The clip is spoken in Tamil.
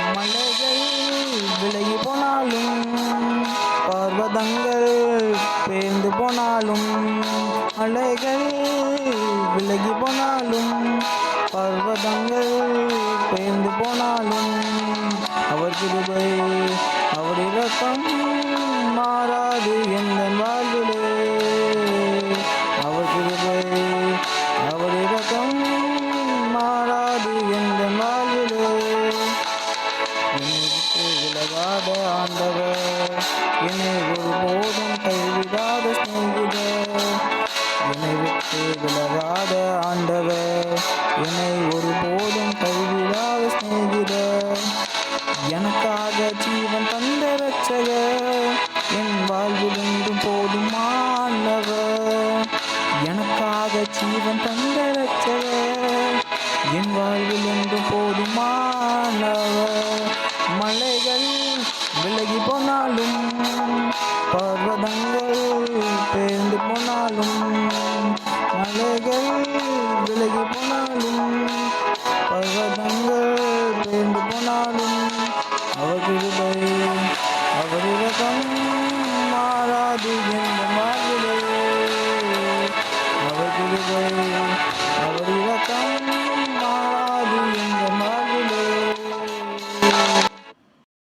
மலைகள் விலகி போனாலும் பர்வதங்கள் பேர்ந்து போனாலும் மலைகள் விலகி போனாலும் பர்வதங்கள் பேர்ந்து போனாலும் அவர் கிருபை அவர் இரக்கம் மாறாது எந்த வாழ்விலே அவர் கிருபை அவர் இரக்கம் மாறாது எந்த வாழ்விலே என்னை விட்டு விலகாத ஆண்டவர் என்னை ஒருபோதும் கைவிடாத சிநேகிதர் என்னை விட்டு விலகாத ஆண்டவர் என்னை ஒருபோதும் கைவிடாத சிநேகிதர் எனக்காக ஜீவன் தந்த இரட்சகர் என் வாழ்வில் என்றும் போதுமானவர் எனக்காக ஜீவன் தந்த இரட்சகர் என் வாழ்வில் என்றும் போதுமானவர் மலைகள் விலகி போனாலும் பர்வதங்கள் பேர்ந்து போனாலும் மலைகள் விலகி போனாலும் பர்வதங்கள் பேர்ந்து போனாலும் அவர் கிருபை அவர் இரக்கம்